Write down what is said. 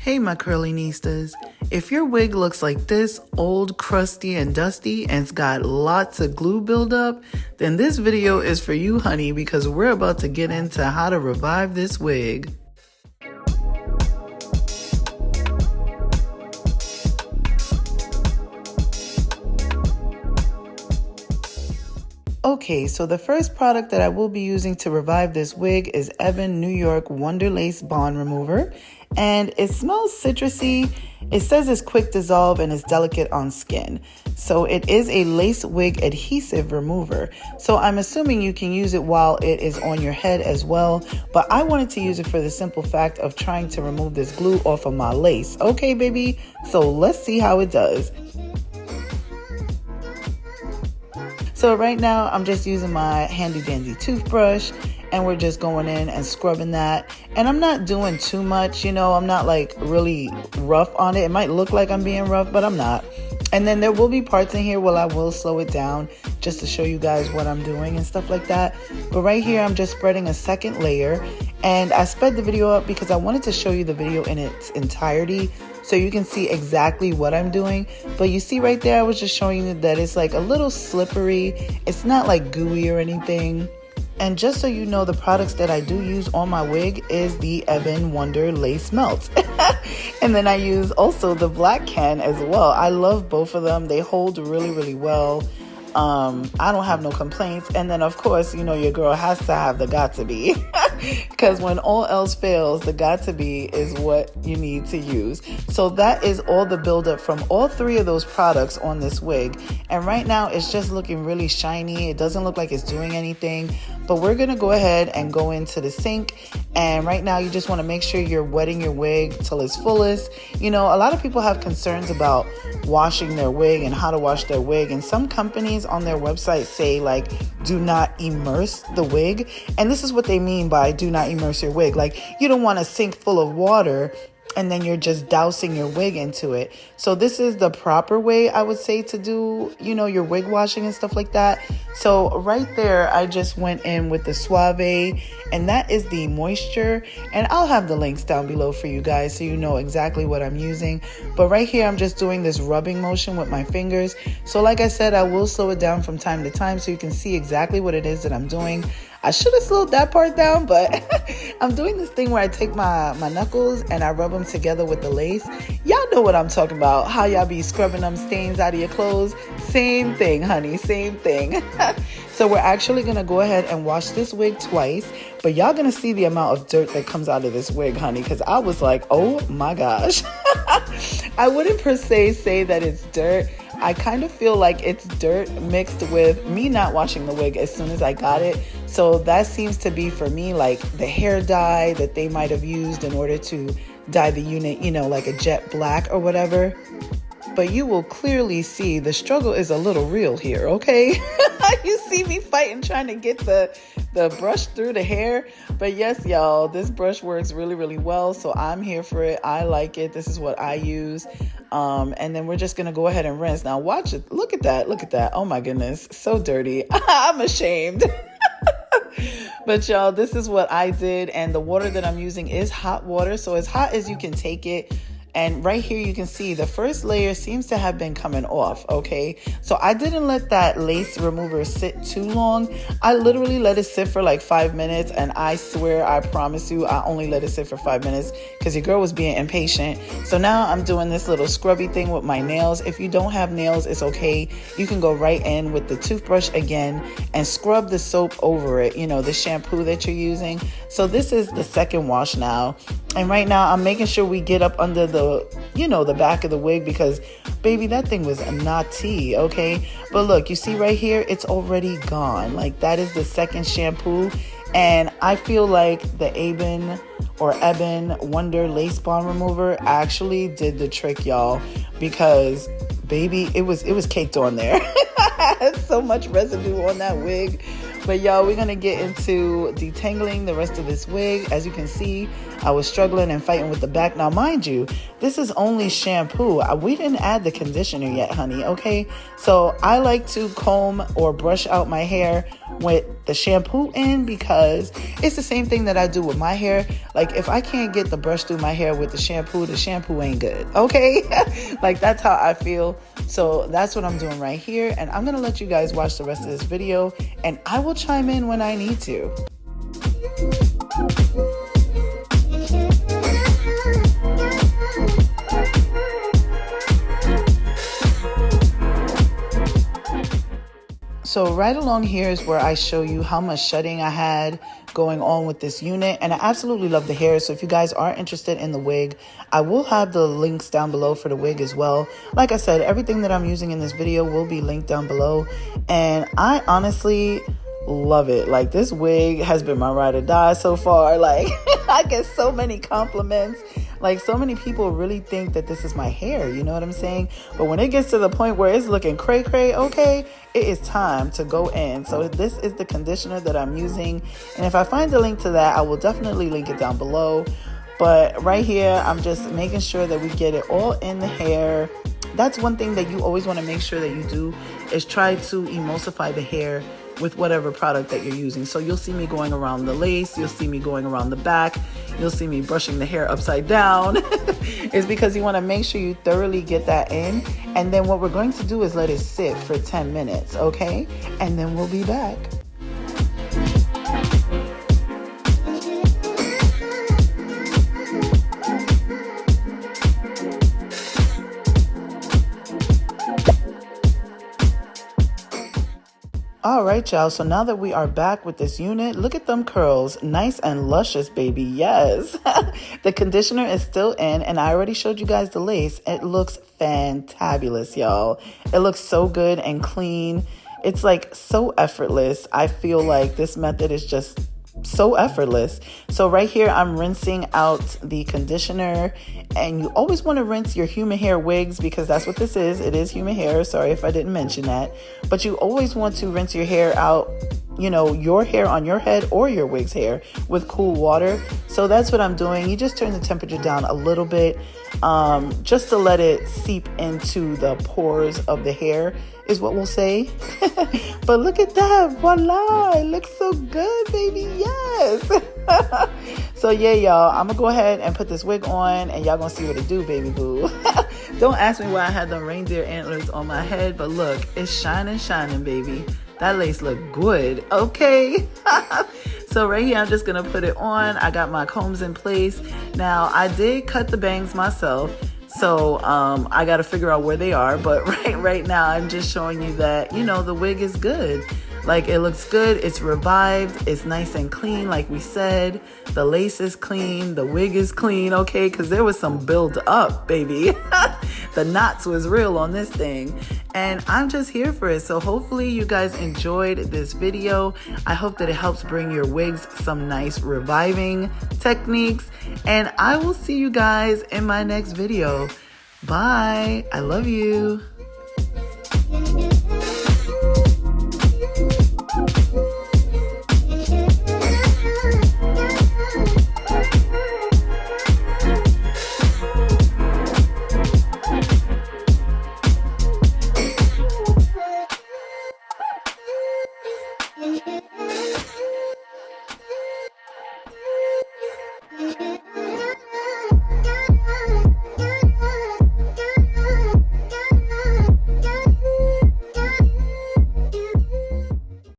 Hey my curly niestas, if your wig looks like this, old, crusty, and dusty, and it's got lots of glue buildup, then this video is for you, honey, because we're about to get into how to revive this wig. Okay, so the first product that I will be using to revive this wig is EBIN New York Wonder Lace Bond Remover. And it smells citrusy. It says it's quick dissolve and it's delicate on skin. So it is a lace wig adhesive remover. So I'm assuming you can use it while it is on your head as well. But I wanted to use it for the simple fact of trying to remove this glue off of my lace. Okay, baby? So let's see how it does. So right now I'm just using my handy dandy toothbrush and we're just going in and scrubbing that. And I'm not doing too much, I'm not like really rough on it. It might look like I'm being rough, but I'm not. And then there will be parts in here where I will slow it down just to show you guys what I'm doing and stuff like that. But right here, I'm just spreading a second layer. And I sped the video up because I wanted to show you the video in its entirety so you can see exactly what I'm doing. But you see right there, I was just showing you that it's like a little slippery. It's not like gooey or anything. And just so you know, the products that I do use on my wig is the EBIN Wonder Lace Melt. And then I use also the black can as well. I love both of them. They hold really, really well. I don't have no complaints. And then of course, your girl has to have the got to be. Because when all else fails, the got to be is what you need to use. So that is all the buildup from all three of those products on this wig. And right now it's just looking really shiny. It doesn't look like it's doing anything. But we're going to go ahead and go into the sink. And right now you just want to make sure you're wetting your wig till it's fullest. A lot of people have concerns about washing their wig and how to wash their wig. And some companies on their website say like, do not immerse the wig. And this is what they mean by do not immerse your wig. Like you don't want a sink full of water and then you're just dousing your wig into it. So this is the proper way, I would say, to do, your wig washing and stuff like that. So right there, I just went in with the Suave, and that is the moisture. And I'll have the links down below for you guys so you know exactly what I'm using. But right here, I'm just doing this rubbing motion with my fingers. So like I said, I will slow it down from time to time so you can see exactly what it is that I'm doing. I should have slowed that part down, but I'm doing this thing where I take my knuckles and I rub them together with the lace. Y'all know what I'm talking about. How y'all be scrubbing them stains out of your clothes. Same thing, honey. Same thing. So we're actually going to go ahead and wash this wig twice. But y'all going to see the amount of dirt that comes out of this wig, honey. Because I was like, oh my gosh. I wouldn't per se say that it's dirt. I kind of feel like it's dirt mixed with me not washing the wig as soon as I got it. So that seems to be for me like the hair dye that they might have used in order to dye the unit, like a jet black or whatever. But you will clearly see the struggle is a little real here, okay? You see me fighting trying to get the brush through the hair. But yes, y'all, this brush works really, really well. So I'm here for it. I like it. This is what I use. And then we're just going to go ahead and rinse. Now watch it. Look at that. Look at that. Oh my goodness. So dirty. I'm ashamed. But y'all, this is what I did. And the water that I'm using is hot water. So as hot as you can take it. And right here, you can see the first layer seems to have been coming off, okay? So I didn't let that lace remover sit too long. I literally let it sit for like 5 minutes. And I swear, I promise you, I only let it sit for 5 minutes because your girl was being impatient. So now I'm doing this little scrubby thing with my nails. If you don't have nails, it's okay. You can go right in with the toothbrush again and scrub the soap over it, the shampoo that you're using. So this is the second wash now. And right now I'm making sure we get up under the back of the wig because baby, that thing was naughty, okay? But look, you see right here, it's already gone. Like that is the second shampoo. And I feel like the EBIN Wonder Lace Bond Remover actually did the trick, y'all, because baby, it was caked on there. I had so much residue on that wig. But y'all, we're gonna get into detangling the rest of this wig. As you can see, I was struggling and fighting with the back. Now, mind you, this is only shampoo. We didn't add the conditioner yet, honey, okay? So I like to comb or brush out my hair with the shampoo in, because it's the same thing that I do with my hair. Like, if I can't get the brush through my hair with the shampoo ain't good, okay? Like, that's how I feel. So that's what I'm doing right here. And I'm gonna let you guys watch the rest of this video, and I will chime in when I need to. So right along here is where I show you how much shedding I had going on with this unit, and I absolutely love the hair. So if you guys are interested in the wig, I will have the links down below for the wig as well. Like I said, everything that I'm using in this video will be linked down below, and I honestly love it. Like, this wig has been my ride or die so far. Like, I get so many compliments. Like, so many people really think that this is my hair, you know what I'm saying? But when it gets to the point where it's looking cray cray, okay, it is time to go in. So this is the conditioner that I'm using, and if I find the link to that, I will definitely link it down below. But right here, I'm just making sure that we get it all in the hair. That's one thing that you always want to make sure that you do, is try to emulsify the hair with whatever product that you're using. So you'll see me going around the lace, you'll see me going around the back, you'll see me brushing the hair upside down. It's because you want to make sure you thoroughly get that in. And then what we're going to do is let it sit for 10 minutes, okay? And then we'll be back. All right, y'all. So now that we are back with this unit, look at them curls. Nice and luscious, baby. Yes. The conditioner is still in, and I already showed you guys the lace. It looks fantabulous, y'all. It looks so good and clean. It's like so effortless. I feel like this method is just so effortless. So right here, I'm rinsing out the conditioner, and you always want to rinse your human hair wigs, because that's what this is. It is human hair. Sorry if I didn't mention that, but you always want to rinse your hair out, you know, your hair on your head or your wig's hair with cool water. So that's what I'm doing. You just turn the temperature down a little bit, just to let it seep into the pores of the hair, is what we'll say. But look at that, voila, it looks so good, baby. Yes. So yeah, y'all, I'm gonna go ahead and put this wig on, and y'all gonna see what it do, baby boo. Don't ask me why I had the reindeer antlers on my head, but look, it's shining, baby. That lace look good, okay? So right here, I'm just gonna put it on. I got my combs in place. Now, I did cut the bangs myself, so I gotta figure out where they are. But right now, I'm just showing you that, you know, the wig is good. Like, it looks good, it's revived, it's nice and clean, like we said. The lace is clean, the wig is clean, okay? Because there was some build up, baby. The knots was real on this thing. And I'm just here for it. So hopefully you guys enjoyed this video. I hope that it helps bring your wigs some nice reviving techniques. And I will see you guys in my next video. Bye. I love you.